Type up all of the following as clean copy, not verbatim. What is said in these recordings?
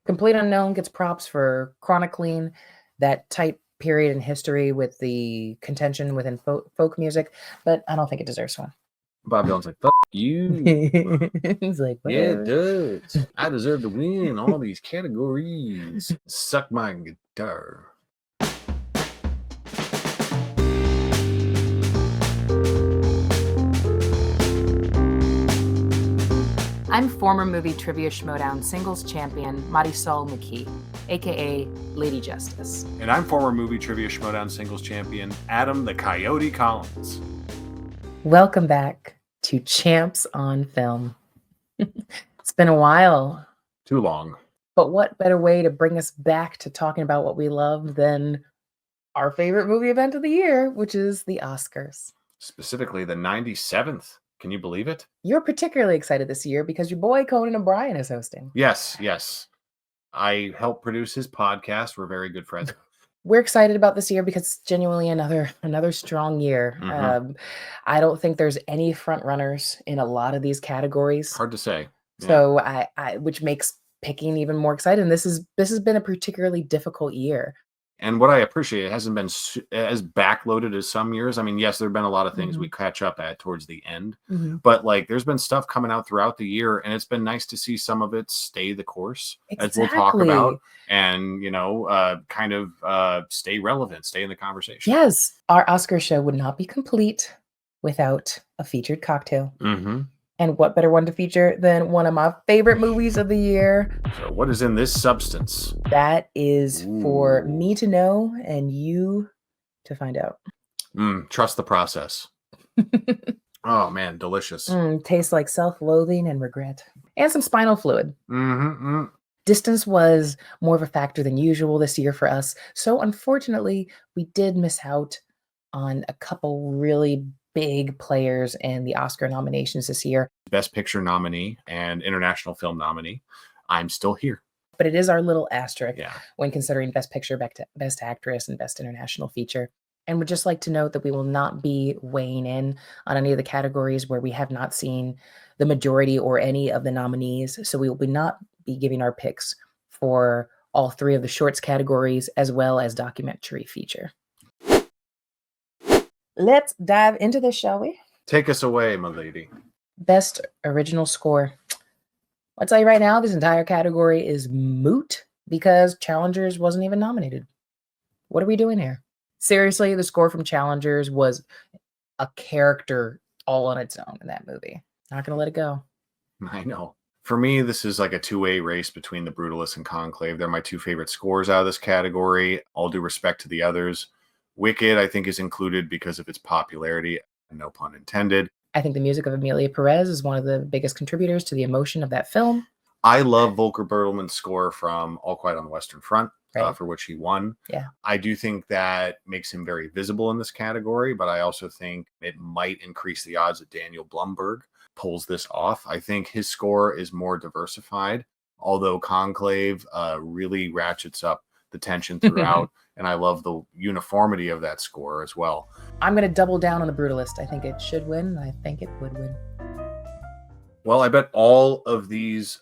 Complete Unknown gets props for chronicling that tight period in history with the contention within folk music, but I don't think it deserves one. Bob Dylan's like, fuck you. He's like, Yeah, it whatever. does. I deserve to win all these categories. Suck my guitar. I'm former movie trivia schmodown singles champion Marisol McKee, aka Lady Justice. And I'm former movie trivia schmodown singles champion Adam the Coyote Collins. Welcome back to Champs on Film. It's been a while. Too long. But what better way to bring us back to talking about what we love than our favorite movie event of the year, which is the Oscars. Specifically the 97th. Can you believe it? You're particularly excited this year because your boy Conan O'Brien is hosting. Yes. I helped produce his podcast. We're very good friends. We're excited about this year because it's genuinely another strong year. Mhm. I don't think there's any front runners in a lot of these categories. Hard to say. Yeah. So I which makes picking even more exciting. This has been a particularly difficult year. And what I appreciate, it hasn't been as backloaded as some years. I mean, yes, there have been a lot of things we catch up at towards the end, but like there's been stuff coming out throughout the year, and it's been nice to see some of it stay the course, as we'll talk about, and kind of stay relevant, stay in the conversation. Yes, our Oscar show would not be complete without a featured cocktail. Mm-hmm. And what better one to feature than one of my favorite movies of the year? So what is in this substance? That is for me to know and you to find out. Trust the process. Oh, man, delicious. Tastes like self-loathing and regret. And some spinal fluid. Mm-hmm. Distance was more of a factor than usual this year for us. So unfortunately, we did miss out on a couple really big players in the Oscar nominations this year. Best Picture nominee and International Film nominee. I'm Still Here. But it is our little asterisk when considering Best Picture, Best Actress, and Best International Feature. And would just like to note that we will not be weighing in on any of the categories where we have not seen the majority or any of the nominees. So we will not be giving our picks for all three of the shorts categories as well as documentary feature. Let's dive into this, shall we? Take us away, my lady. Best Original Score. I'll tell you right now, this entire category is moot because Challengers wasn't even nominated. What are we doing here? Seriously, the score from Challengers was a character all on its own in that movie. Not going to let it go. I know. For me, this is like a two-way race between The Brutalist and Conclave. They're my two favorite scores out of this category. All due respect to the others. Wicked, I think, is included because of its popularity. No pun intended. I think the music of Amelia Perez is one of the biggest contributors to the emotion of that film. I love Volker Bertelmann's score from All Quiet on the Western Front, for which he won. Yeah. I do think that makes him very visible in this category, but I also think it might increase the odds that Daniel Blumberg pulls this off. I think his score is more diversified, although Conclave really ratchets up the tension throughout. And I love the uniformity of that score as well. I'm going to double down on The Brutalist. I think it should win. I think it would win. Well, I bet all of these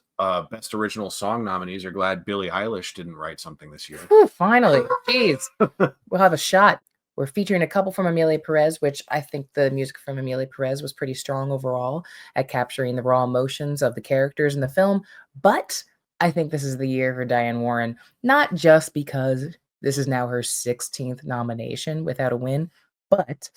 Best Original Song nominees are glad Billie Eilish didn't write something this year. Whew, finally. Jeez. We'll have a shot. We're featuring a couple from Amelia Perez, which I think the music from Amelia Perez was pretty strong overall at capturing the raw emotions of the characters in the film. But I think this is the year for Diane Warren, not just because this is now her 16th nomination without a win, but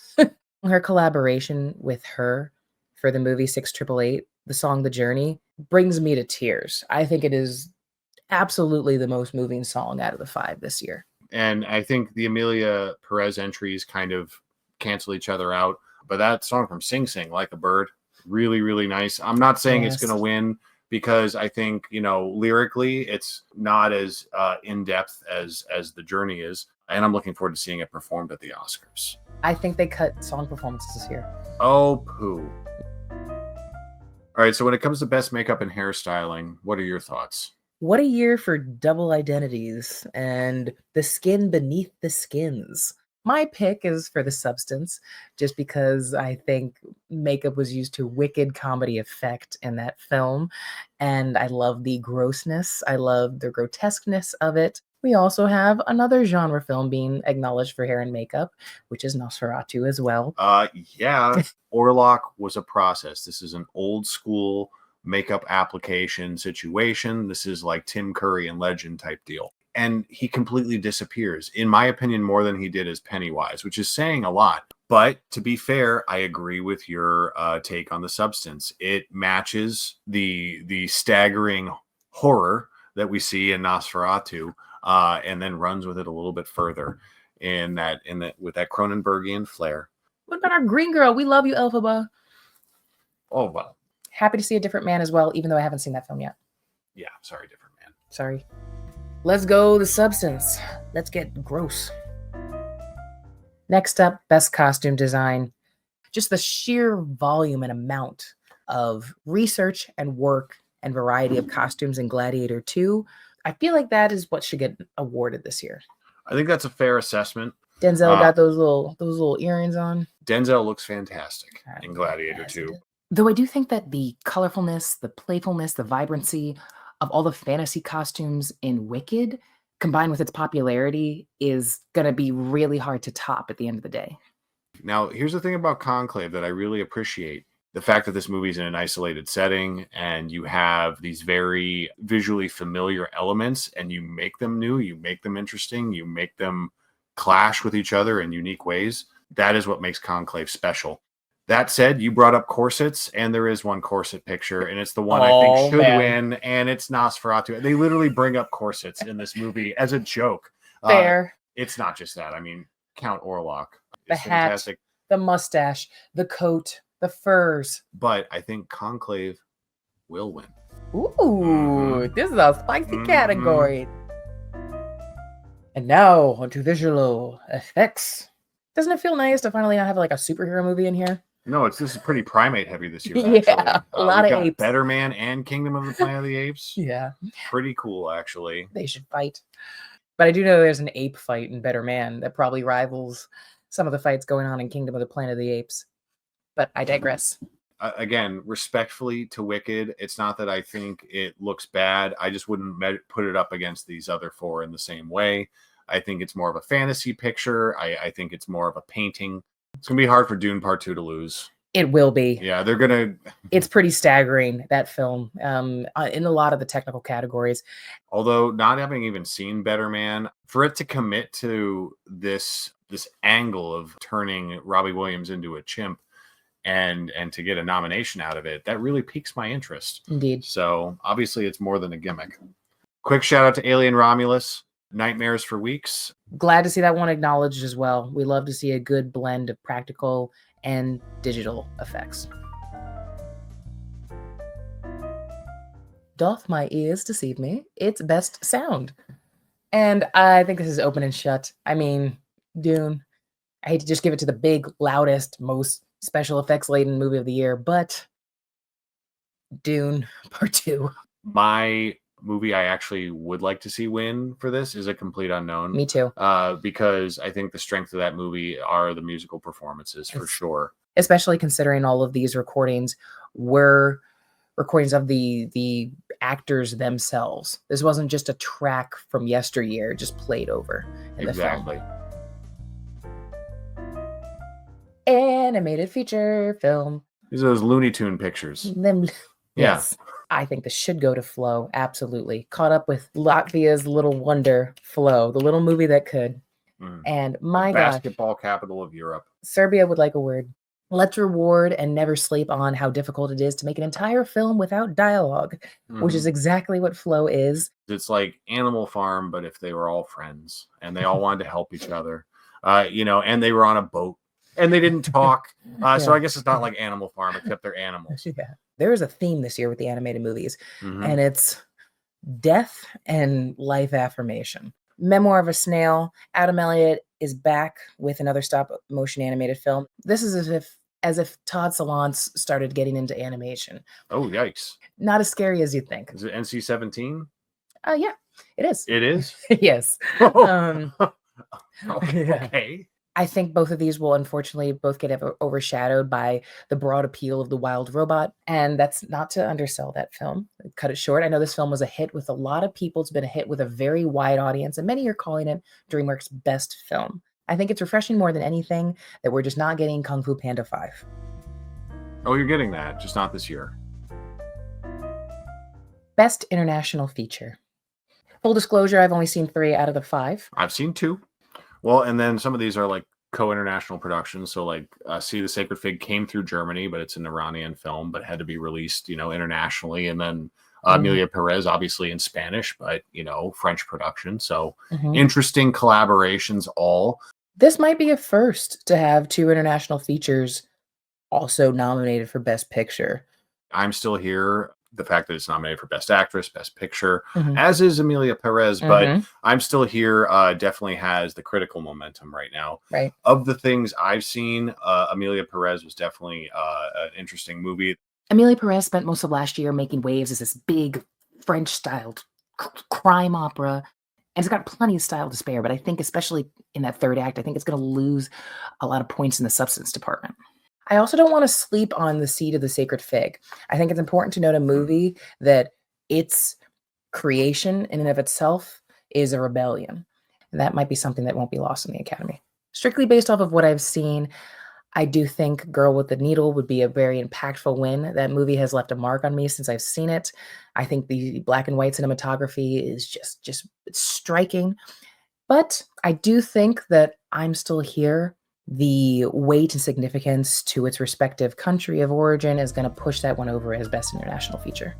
her collaboration with her for the movie 6888, the song The Journey, brings me to tears. I think it is absolutely the most moving song out of the 5 this year. And I think the Amelia Perez entries kind of cancel each other out. But that song from Sing Sing, Like a Bird, really, really nice. I'm not saying it's going to win, because I think, lyrically, it's not as in-depth as The Journey is. And I'm looking forward to seeing it performed at the Oscars. I think they cut song performances this year. Oh, poo. All right, so when it comes to best makeup and hairstyling, what are your thoughts? What a year for double identities and the skin beneath the skins. My pick is for the substance, just because I think makeup was used to wicked comedy effect in that film. And I love the grossness, I love the grotesqueness of it. We also have another genre film being acknowledged for hair and makeup, which is Nosferatu as well. Yeah, Orlok was a process. This is an old school makeup application situation. This is like Tim Curry and Legend type deal. And he completely disappears, in my opinion, more than he did as Pennywise, which is saying a lot. But to be fair, I agree with your take on the substance. It matches the staggering horror that we see in Nosferatu, and then runs with it a little bit further with that Cronenbergian flair. What about our green girl? We love you, Elphaba. Oh well. Happy to see a different man as well, even though I haven't seen that film yet. Yeah, sorry, different man. Sorry. Let's go the substance. Let's get gross. Next up, best costume design. Just the sheer volume and amount of research and work and variety of costumes in Gladiator 2. I feel like that is what should get awarded this year. I think that's a fair assessment. Denzel got those little earrings on. Denzel looks fantastic in Gladiator 2. Though I do think that the colorfulness, the playfulness, the vibrancy of all the fantasy costumes in Wicked, combined with its popularity, is going to be really hard to top at the end of the day. Now, here's the thing about Conclave that I really appreciate. The fact that this movie's in an isolated setting and you have these very visually familiar elements and you make them new, you make them interesting, you make them clash with each other in unique ways. That is what makes Conclave special. That said, you brought up corsets, and there is one corset picture, and it's the one I think should win, and it's Nosferatu. They literally bring up corsets in this movie as a joke. Fair. It's not just that. I mean, Count Orlok. The hat, fantastic. The mustache, the coat, the furs. But I think Conclave will win. Ooh, this is a spicy category. And now onto visual effects. Doesn't it feel nice to finally not have like a superhero movie in here? No, this is pretty primate heavy this year. Actually. Yeah, a lot of apes. Better Man and Kingdom of the Planet of the Apes. Yeah, pretty cool actually. They should fight. But I do know there's an ape fight in Better Man that probably rivals some of the fights going on in Kingdom of the Planet of the Apes. But I digress. Again, respectfully to Wicked, it's not that I think it looks bad. I just wouldn't put it up against these other four in the same way. I think it's more of a fantasy picture. I think it's more of a painting. It's going to be hard for Dune Part 2 to lose. It will be. Yeah, they're going to... It's pretty staggering, that film, in a lot of the technical categories. Although, not having even seen Better Man, for it to commit to this angle of turning Robbie Williams into a chimp and to get a nomination out of it, that really piques my interest. Indeed. So, obviously, it's more than a gimmick. Quick shout out to Alien Romulus. Nightmares for Weeks. Glad to see that one acknowledged as well. We love to see a good blend of practical and digital effects. Doth my ears deceive me? It's best sound. And I think this is open and shut. I mean, Dune. I hate to just give it to the big, loudest, most special effects laden movie of the year, but Dune Part 2. My movie I actually would like to see win for this is A Complete Unknown. Me too. Because I think the strength of that movie are the musical performances for sure. Especially considering all of these recordings were recordings of the actors themselves. This wasn't just a track from yesteryear just played over in the film. Animated feature film. These are those Looney Tune pictures. Yes. I think this should go to Flow. Absolutely. Caught up with Latvia's Little Wonder, Flow, the little movie that could. And my God. Basketball capital of Europe. Serbia would like a word. Let's reward and never sleep on how difficult it is to make an entire film without dialogue, which is exactly what Flow is. It's like Animal Farm, but if they were all friends and they all wanted to help each other, and they were on a boat and they didn't talk. So I guess it's not like Animal Farm, except they're animals. Yeah. There is a theme this year with the animated movies, and it's death and life affirmation. Memoir of a Snail. Adam Elliott is back with another stop motion animated film. This is as if Todd Solondz started getting into animation. Oh, yikes. Not as scary as you'd think. Is it NC-17? Yeah, it is. It is? Yes. Okay. I think both of these will unfortunately both get overshadowed by the broad appeal of The Wild Robot, and that's not to undersell that film. Cut it short. I know this film was a hit with a lot of people. It's been a hit with a very wide audience, and many are calling it DreamWorks' best film. I think it's refreshing more than anything that we're just not getting Kung Fu Panda 5. Oh, you're getting that, just not this year. Best International Feature. Full disclosure, I've only seen 3 out of the 5. I've seen 2. Well, and then some of these are like co-international productions. So like See the Sacred Fig came through Germany, but it's an Iranian film, but had to be released, internationally. And then Amelia Perez, obviously in Spanish, but, French production. So interesting collaborations all. This might be a first to have 2 international features also nominated for Best Picture. I'm Still Here. The fact that it's nominated for Best Actress, Best Picture, as is Amelia Perez, but I'm Still Here definitely has the critical momentum right now. Right. Of the things I've seen, Amelia Perez was definitely an interesting movie. Amelia Perez spent most of last year making waves as this big French-styled crime opera, and it's got plenty of style to spare, but I think especially in that third act, I think it's going to lose a lot of points in the substance department. I also don't want to sleep on The Seed of the Sacred Fig. I think it's important to note a movie that its creation in and of itself is a rebellion. And that might be something that won't be lost in the Academy. Strictly based off of what I've seen, I do think Girl with the Needle would be a very impactful win. That movie has left a mark on me since I've seen it. I think the black and white cinematography is just it's striking. But I do think that I'm Still Here. The weight and significance to its respective country of origin is going to push that one over as Best International Feature.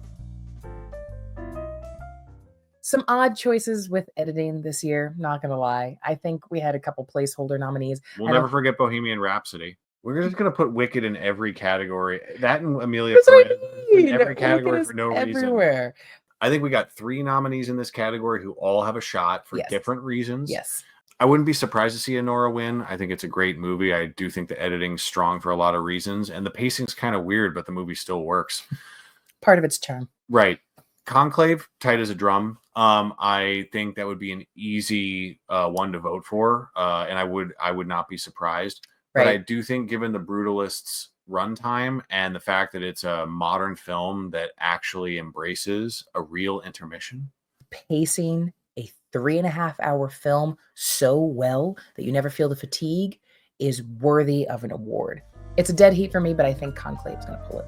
Some odd choices with editing this year, not going to lie. I think we had a couple placeholder nominees. We'll never forget Bohemian Rhapsody. We're just going to put Wicked in every category. That and Amelia Perez in every category for no reason. I think we got 3 nominees in this category who all have a shot for different reasons. Yes. I wouldn't be surprised to see Anora win. I think it's a great movie. I do think the editing's strong for a lot of reasons, and the pacing's kind of weird, but the movie still works. Part of its charm. Right. Conclave, tight as a drum. I think that would be an easy one to vote for, and I would not be surprised. Right. But I do think, given the Brutalists' runtime and the fact that it's a modern film that actually embraces a real intermission, pacing a 3.5-hour film so well that you never feel the fatigue is worthy of an award. It's a dead heat for me, but I think Conclave's going to pull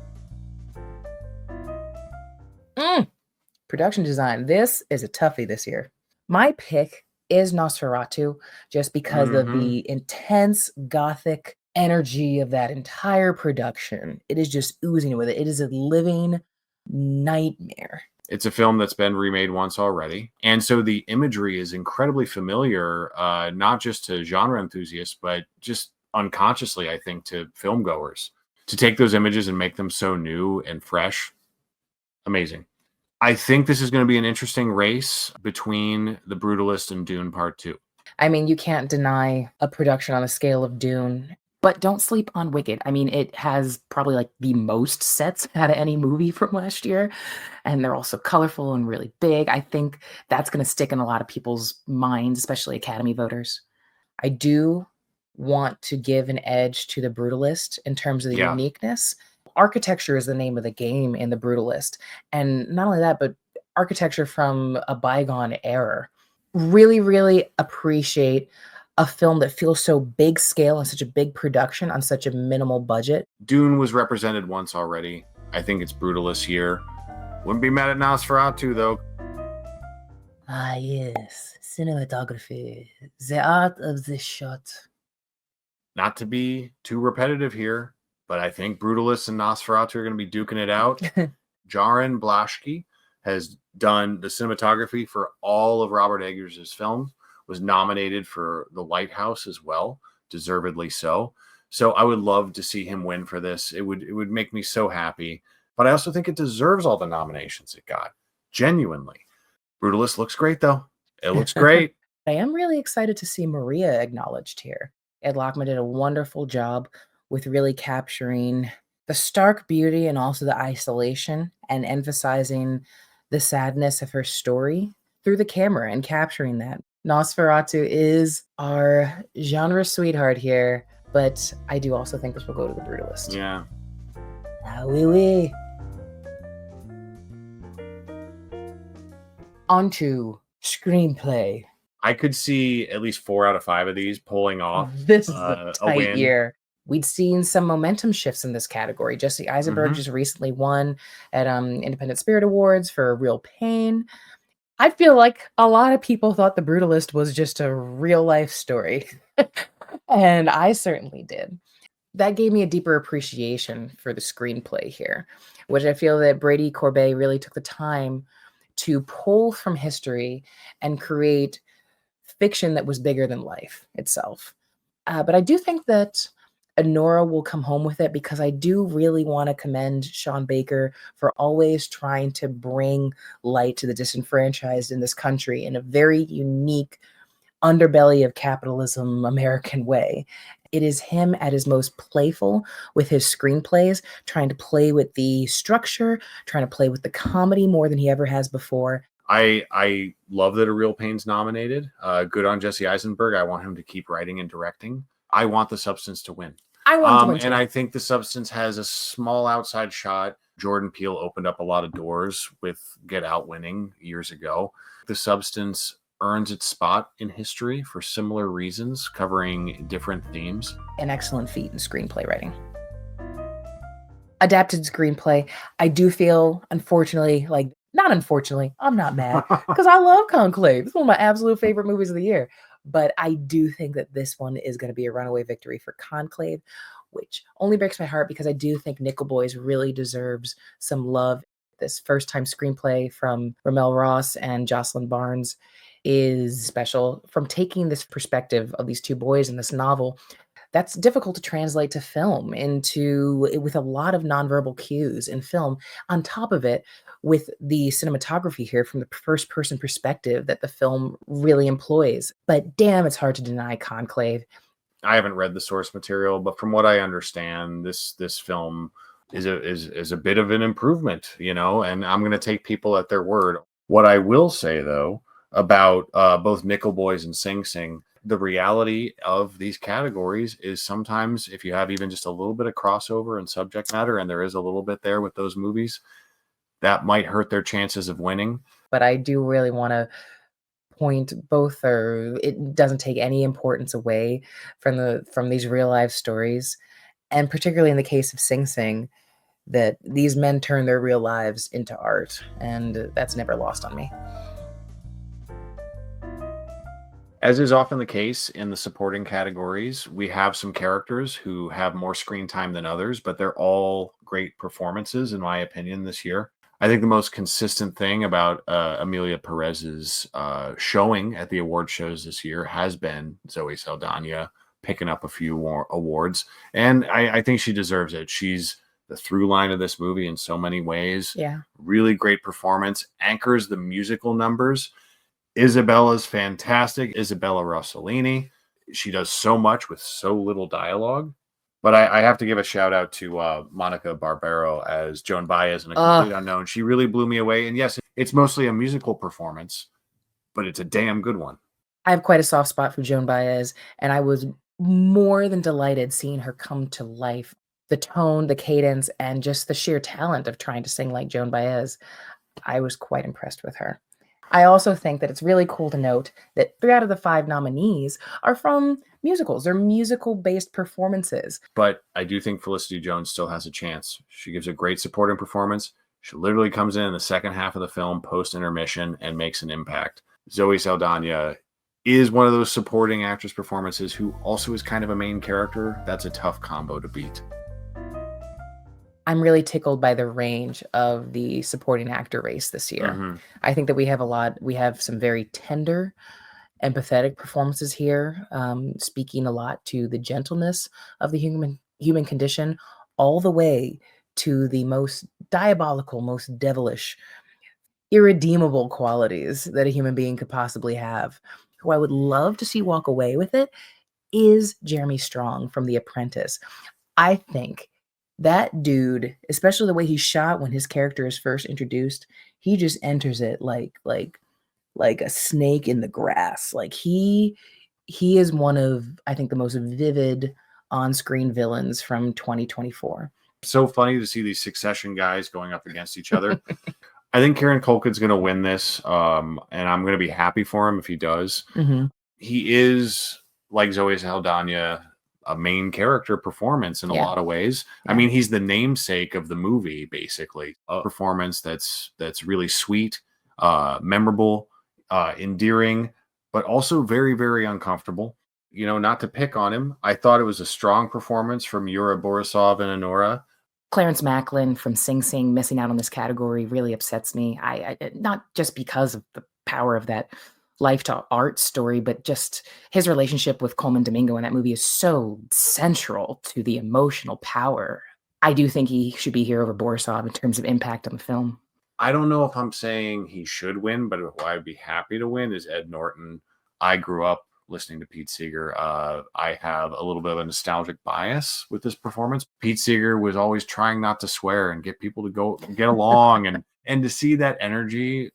it. Production design. This is a toughie this year. My pick is Nosferatu, just because of the intense gothic energy of that entire production. It is just oozing with it. It is a living nightmare. It's a film that's been remade once already. And so the imagery is incredibly familiar, not just to genre enthusiasts, but just unconsciously, I think, to film goers. To take those images and make them so new and fresh, amazing. I think this is going to be an interesting race between The Brutalist and Dune Part 2. I mean, you can't deny a production on the scale of Dune. But don't sleep on Wicked. I mean, it has probably like the most sets out of any movie from last year. And they're also colorful and really big. I think that's going to stick in a lot of people's minds, especially Academy voters. I do want to give an edge to The Brutalist in terms of the uniqueness. Architecture is the name of the game in The Brutalist. And not only that, but architecture from a bygone era. Really, really appreciate a film that feels so big scale and such a big production on such a minimal budget. Dune was represented once already. I think it's Brutalist here. Wouldn't be mad at Nosferatu, though. Ah, yes. Cinematography. The art of the shot. Not to be too repetitive here, but I think Brutalist and Nosferatu are going to be duking it out. Jarin Blaschke has done the cinematography for all of Robert Eggers' films, was nominated for The Lighthouse as well, deservedly so. So I would love to see him win for this. It would make me so happy. But I also think it deserves all the nominations it got. Genuinely. Brutalist looks great, though. It looks great. I am really excited to see Maria acknowledged here. Ed Lockman did a wonderful job with really capturing the stark beauty and also the isolation and emphasizing the sadness of her story through the camera and capturing that. Nosferatu is our genre sweetheart here, but I do also think this will go to the Brutalist. Yeah. Ah, oui, oui. On to screenplay. I could see at least 4 out of 5 of these pulling off This is a a tight win. year. We'd seen some momentum shifts in this category. Jesse Eisenberg just recently won at Independent Spirit Awards for Real Pain. I feel like a lot of people thought The Brutalist was just a real life story. And I certainly did. That gave me a deeper appreciation for the screenplay here, which I feel that Brady Corbet really took the time to pull from history and create fiction that was bigger than life itself. But I do think that Honora will come home with it because I do really want to commend Sean Baker for always trying to bring light to the disenfranchised in this country in a very unique underbelly of capitalism American way. It is him at his most playful with his screenplays, trying to play with the structure, trying to play with the comedy more than he ever has before. I love that A Real Pain's nominated. Good on Jesse Eisenberg. I want him to keep writing and directing. I want The Substance to win. I want to win too. And I think The Substance has a small outside shot. Jordan Peele opened up a lot of doors with Get Out winning years ago. The Substance earns its spot in history for similar reasons, covering different themes. An excellent feat in screenplay writing. Adapted screenplay, I do feel, unfortunately, not unfortunately, I'm not mad because I love Conclave. It's one of my absolute favorite movies of the year. But I do think that this one is going to be a runaway victory for Conclave, which only breaks my heart because I do think Nickel Boys really deserves some love. This first-time screenplay from Ramel Ross and Jocelyn Barnes is special. From taking this perspective of these two boys in this novel, that's difficult to translate to film with a lot of nonverbal cues in film. On top of it, with the cinematography here from the first person perspective that the film really employs. But damn, it's hard to deny Conclave. I haven't read the source material, but from what I understand, this film is a bit of an improvement, and I'm going to take people at their word. What I will say though about both Nickel Boys and Sing Sing, the reality of these categories is sometimes if you have even just a little bit of crossover in subject matter, and there is a little bit there with those movies, that might hurt their chances of winning. But I do really want to point both, or it doesn't take any importance away from these real life stories, and particularly in the case of Sing Sing, that these men turn their real lives into art, and that's never lost on me. As is often the case in the supporting categories, we have some characters who have more screen time than others, but they're all great performances, in my opinion, this year. I think the most consistent thing about Amelia Perez's showing at the award shows this year has been Zoe Saldana picking up a few more awards. And I think she deserves it. She's the through line of this movie in so many ways. Yeah. Really great performance, anchors the musical numbers. Isabella's fantastic. Isabella Rossellini. She does so much with so little dialogue. But I have to give a shout out to Monica Barbero as Joan Baez in A Complete Unknown. She really blew me away. And yes, it's mostly a musical performance, but it's a damn good one. I have quite a soft spot for Joan Baez, and I was more than delighted seeing her come to life. The tone, the cadence, and just the sheer talent of trying to sing like Joan Baez. I was quite impressed with her. I also think that it's really cool to note that 3 out of the 5 nominees are from musicals. They're musical-based performances. But I do think Felicity Jones still has a chance. She gives a great supporting performance. She literally comes in the second half of the film post-intermission and makes an impact. Zoe Saldana is one of those supporting actress performances who also is kind of a main character. That's a tough combo to beat. I'm really tickled by the range of the supporting actor race this year. Mm-hmm. I think that we have some very tender, empathetic performances here, speaking a lot to the gentleness of the human condition, all the way to the most diabolical, most devilish, irredeemable qualities that a human being could possibly have. Who I would love to see walk away with it is Jeremy Strong from The Apprentice. I think that dude, especially the way he's shot when his character is first introduced, he just enters it like like a snake in the grass. Like he is one of, I think, the most vivid on-screen villains from 2024. So funny to see these Succession guys going up against each other. I think Kieran Culkin's going to win this, and I'm going to be happy for him if he does. Mm-hmm. He is, like Zoe Saldana, a main character performance in a lot of ways. I mean, he's the namesake of the movie, basically. A performance that's really sweet, memorable, endearing, but also very, very uncomfortable. You know, not to pick on him, I thought it was a strong performance from Yura Borisov and Honora. Clarence Macklin from Sing Sing missing out on this category really upsets me. I not just because of the power of that life to art story, but just his relationship with Coleman Domingo in that movie is so central to the emotional power. I do think he should be here over Borisov in terms of impact on the film. I don't know if I'm saying he should win, but who I'd be happy to win is Ed Norton. I grew up listening to Pete Seeger. I have a little bit of a nostalgic bias with this performance. Pete Seeger was always trying not to swear and get people to go get along, and to see that energy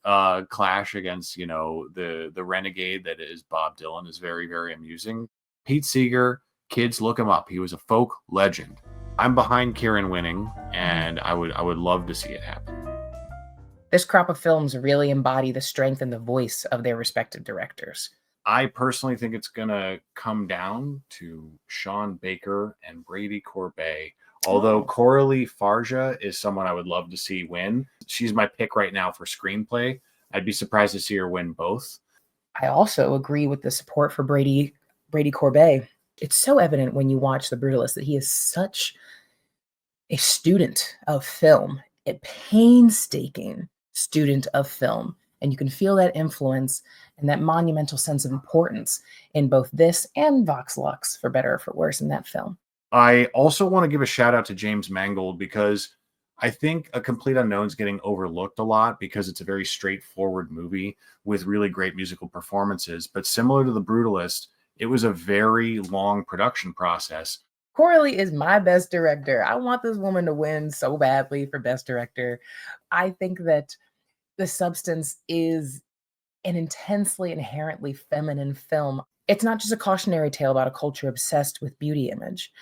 clash against, you know, the renegade that is Bob Dylan is very, very amusing. Pete Seeger, kids, look him up. He was a folk legend. I'm behind Kieran winning, and I would love to see it happen. This crop of films really embody the strength and the voice of their respective directors. I personally think it's going to come down to Sean Baker and Brady Corbet. Although Coralie Farja is someone I would love to see win. She's my pick right now for screenplay. I'd be surprised to see her win both. I also agree with the support for Brady Corbet. It's so evident when you watch The Brutalist that he is such a student of film, a painstaking student of film. And you can feel that influence and that monumental sense of importance in both this and Vox Lux, for better or for worse, in that film. I also want to give a shout out to James Mangold, because I think A Complete Unknown is getting overlooked a lot because it's a very straightforward movie with really great musical performances. But similar to The Brutalist, it was a very long production process. Coralie is my best director. I want this woman to win so badly for best director. I think that The Substance is an intensely, inherently feminine film. It's not just a cautionary tale about a culture obsessed with beauty image.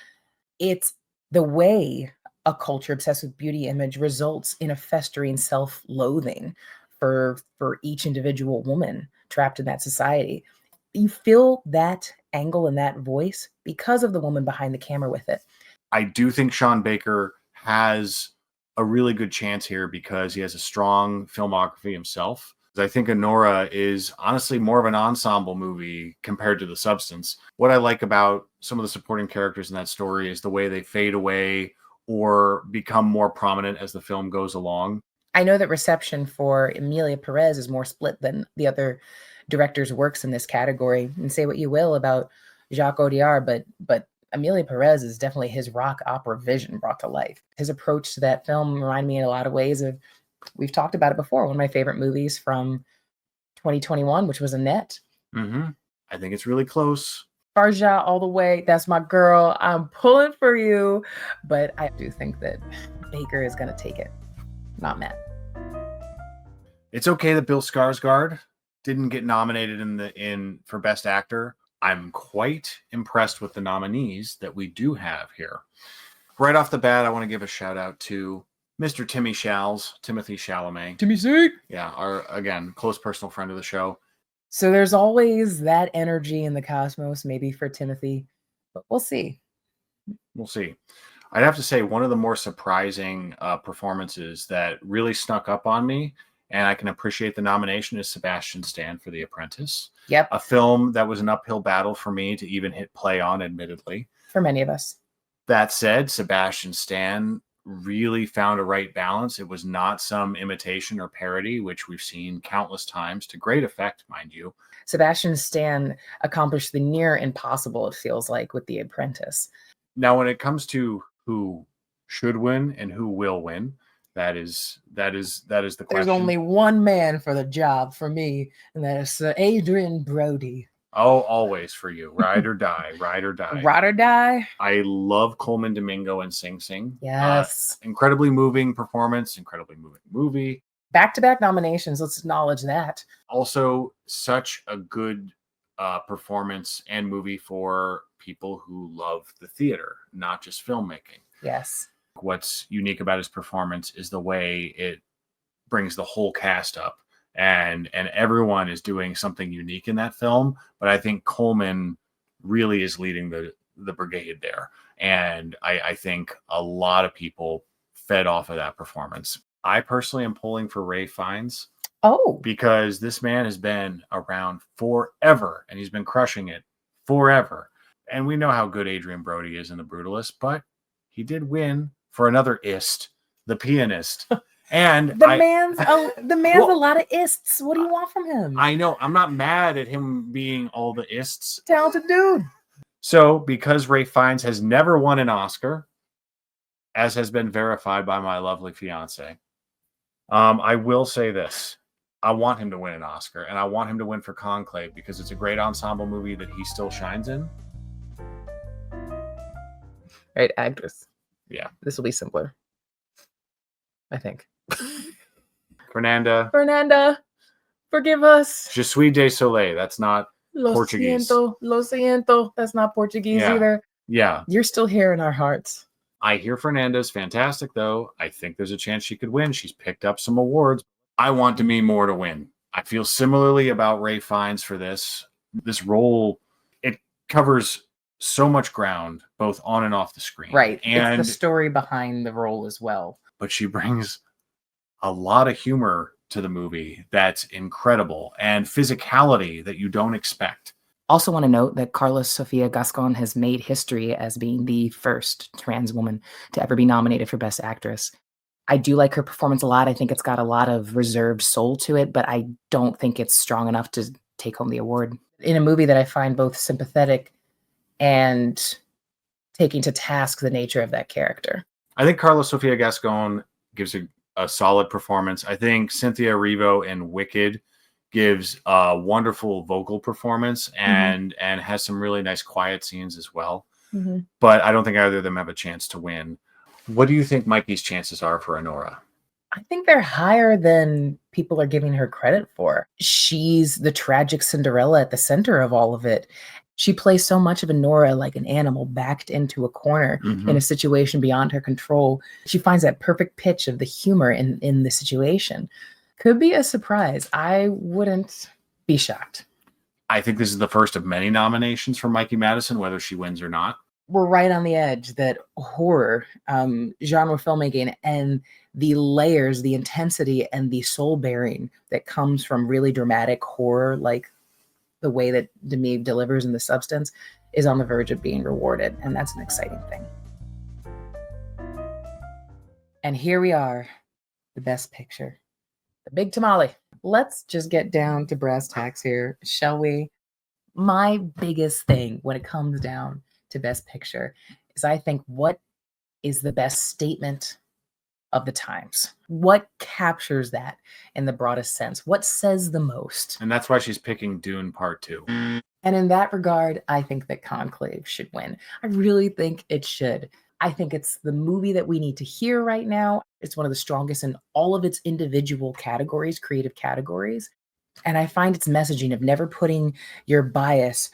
It's the way a culture obsessed with beauty image results in a festering self-loathing for each individual woman trapped in that society. You feel that angle and that voice because of the woman behind the camera with it. I do think Sean Baker has a really good chance here because he has a strong filmography himself. I think Honora is honestly more of an ensemble movie compared to The Substance. What I like about some of the supporting characters in that story is the way they fade away or become more prominent as the film goes along. I know that reception for Emilia Perez is more split than the other directors' works in this category. And say what you will about Jacques Audiard, but Emilia Perez is definitely his rock opera vision brought to life. His approach to that film reminded me in a lot of ways of, we've talked about it before, one of my favorite movies from 2021, which was Annette. Mm-hmm. I think it's really close. Farja all the way. That's my girl. I'm pulling for you. But I do think that Baker is going to take it, not Matt. It's okay that Bill Skarsgård didn't get nominated for Best Actor. I'm quite impressed with the nominees that we do have here. Right off the bat, I want to give a shout out to Mr. Timothy Chalamet. Timmy C. Yeah, our, again, close personal friend of the show. So there's always that energy in the cosmos, maybe for Timothy, but we'll see. We'll see. I'd have to say one of the more surprising performances that really snuck up on me, and I can appreciate the nomination, is Sebastian Stan for The Apprentice. Yep. A film that was an uphill battle for me to even hit play on, admittedly. For many of us. That said, Sebastian Stan really found a right balance. It was not some imitation or parody, which we've seen countless times to great effect, mind you. Sebastian Stan accomplished the near impossible, it feels like, with The Apprentice. Now, when it comes to who should win and who will win, that is the question. There's only one man for the job for me, and that is Sir Adrian Brody. Oh, always for you. Ride or die. Ride or die. Ride or die. I love Coleman Domingo and Sing Sing. Yes. Incredibly moving performance, incredibly moving movie. Back-to-back nominations. Let's acknowledge that. Also, such a good performance and movie for people who love the theater, not just filmmaking. Yes. What's unique about his performance is the way it brings the whole cast up, and everyone is doing something unique in that film. But I think Coleman really is leading the brigade there, and I think a lot of people fed off of that performance. I personally am pulling for Ralph Fiennes. Oh, Because this man has been around forever and he's been crushing it forever. And we know how good Adrian Brody is in The Brutalist, but he did win for another ist, The Pianist. And the man's well, a lot of ists. What do you want from him? I know. I'm not mad at him being all the ists. Talented dude. So, because Ralph Fiennes has never won an Oscar, as has been verified by my lovely fiance, I will say this. I want him to win an Oscar, and I want him to win for Conclave because it's a great ensemble movie that he still shines in. Right, actress. Yeah. This will be simpler, I think. Fernanda, forgive us. Je suis désolé. That's not Portuguese. Lo siento. That's not Portuguese either. Yeah. You're still here in our hearts. I hear Fernanda's fantastic, though. I think there's a chance she could win. She's picked up some awards. I want Demi Moore to win. I feel similarly about Ralph Fiennes for this. This role, it covers so much ground, both on and off the screen. Right. And it's the story behind the role as well. But she brings a lot of humor to the movie that's incredible and physicality that you don't expect. Also want to note that Carlos Sofia Gascon has made history as being the first trans woman to ever be nominated for Best Actress. I do like her performance a lot. I think it's got a lot of reserved soul to it, but I don't think it's strong enough to take home the award. In a movie that I find both sympathetic and taking to task the nature of that character. I think Carlos Sofia Gascon gives a solid performance. I think Cynthia Erivo in Wicked gives a wonderful vocal performance and has some really nice quiet scenes as well. But I don't think either of them have a chance to win. What do you think Mikey's chances are for Honora? I think they're higher than people are giving her credit for. She's the tragic Cinderella at the center of all of it. She plays so much of Honora like an animal backed into a corner in a situation beyond her control. She finds that perfect pitch of the humor in the situation. Could be a surprise. I wouldn't be shocked. I think this is the first of many nominations for Mikey Madison, whether she wins or not. We're right on the edge that horror, genre filmmaking, and the layers, the intensity, and the soul bearing that comes from really dramatic horror, like the way that Demi delivers in The Substance, is on the verge of being rewarded. And that's an exciting thing. And here we are, the Best Picture, the big tamale. Let's just get down to brass tacks here, shall we? My biggest thing when it comes down to Best Picture is I think what is the best statement of the times? What captures that in the broadest sense? What says the most? And that's why she's picking Dune Part 2. And in that regard, I think that Conclave should win. I really think it should. I think it's the movie that we need to hear right now. It's one of the strongest in all of its individual categories, creative categories. And I find its messaging of never putting your bias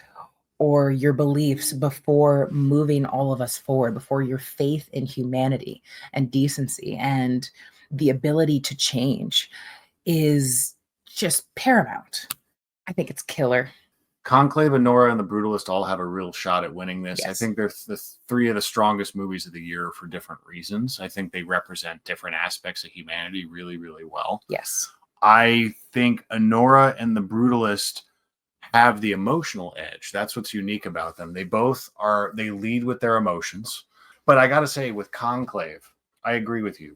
or your beliefs before moving all of us forward, before your faith in humanity and decency and the ability to change is just paramount. I think it's killer. Conclave, Honora, and The Brutalist all have a real shot at winning this. Yes. I think they're the three of the strongest movies of the year for different reasons. I think they represent different aspects of humanity really, really well. Yes. I think Honora and The Brutalist have the emotional edge. That's what's unique about them. They lead with their emotions. But I got to say, with Conclave, I agree with you.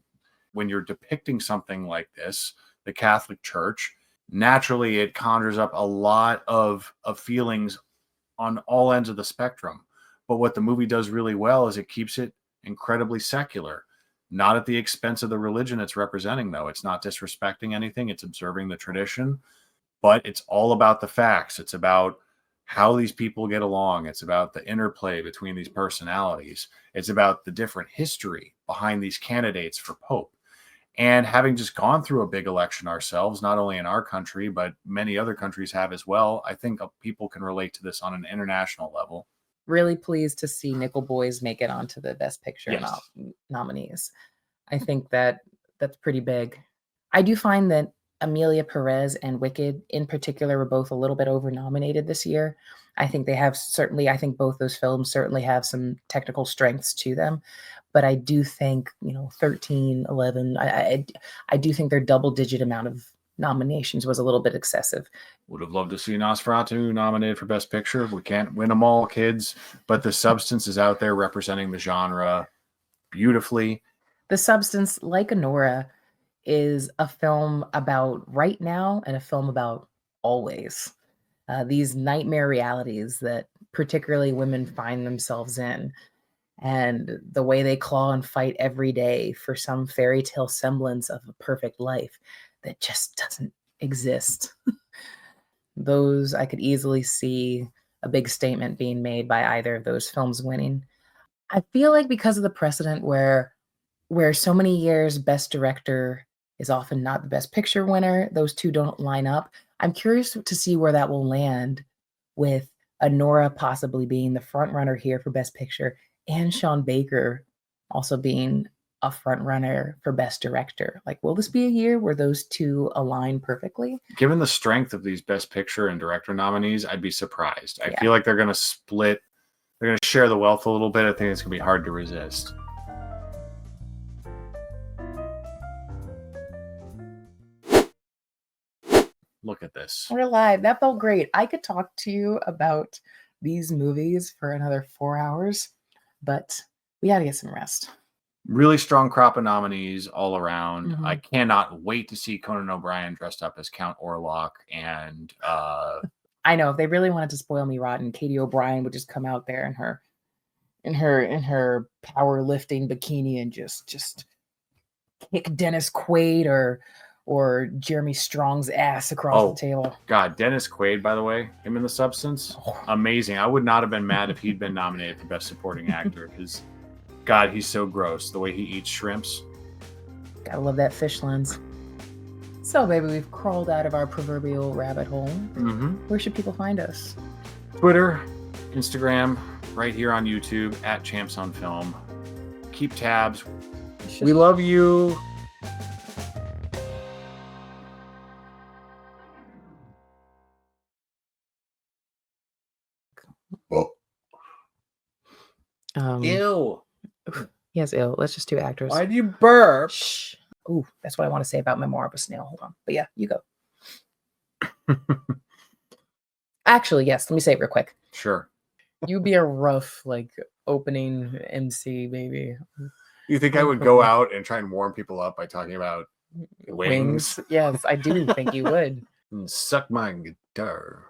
When you're depicting something like this, the Catholic Church, naturally it conjures up a lot of feelings on all ends of the spectrum. But what the movie does really well is it keeps it incredibly secular, not at the expense of the religion it's representing, though. It's not disrespecting anything. It's observing the tradition, but it's all about the facts. It's about how these people get along. It's about the interplay between these personalities. It's about the different history behind these candidates for Pope. And having just gone through a big election ourselves, not only in our country, but many other countries have as well, I think people can relate to this on an international level. Really pleased to see Nickel Boys make it onto the Best Picture Yes. nominees. I think that's pretty big. I do find that Amelia Perez and Wicked, in particular, were both a little bit over-nominated this year. I think both those films certainly have some technical strengths to them, but I do think, 13, 11, I do think their double-digit amount of nominations was a little bit excessive. Would have loved to see Nosferatu nominated for Best Picture. We can't win them all, kids, but the substance is out there representing the genre beautifully. The Substance, like Anora, is a film about right now and a film about always. These nightmare realities that particularly women find themselves in, and the way they claw and fight every day for some fairy tale semblance of a perfect life that just doesn't exist. Those, I could easily see a big statement being made by either of those films winning. I feel like because of the precedent where so many years Best Director is often not the Best Picture winner, those two don't line up. I'm curious to see where that will land, with Anora possibly being the front runner here for Best Picture and Sean Baker also being a front runner for Best Director. Like, will this be a year where those two align perfectly? Given the strength of these Best Picture and Director nominees, I'd be surprised. I Yeah. feel like they're going to split. They're going to share the wealth a little bit. I think it's going to be hard to resist. Look at this. We're live. That felt great. I could talk to you about these movies for another 4 hours, but we got to get some rest. Really strong crop of nominees all around. Mhm. I cannot wait to see Conan O'Brien dressed up as Count Orlok. And I know if they really wanted to spoil me rotten, Katie O'Brien would just come out there in her powerlifting bikini and just kick Dennis Quaid or Jeremy Strong's ass across the table. God, Dennis Quaid, by the way, him in The Substance, amazing. I would not have been mad if he'd been nominated for Best Supporting Actor, because God, he's so gross. The way he eats shrimps. Gotta love that fish lens. So, baby, we've crawled out of our proverbial rabbit hole. Mm-hmm. Where should people find us? Twitter, Instagram, right here on YouTube, @Champs on Film. Keep tabs. We love you. Ew. Yes, ill. Let's just do actors. Why do you burp? Shh. Ooh, that's what I want to say about Memoir of a Snail. Hold on. But yeah, you go. Actually, yes. Let me say it real quick. Sure. You'd be a rough, opening MC, baby. You think I would go out and try and warm people up by talking about wings? Yes, I do think you would. Suck my guitar.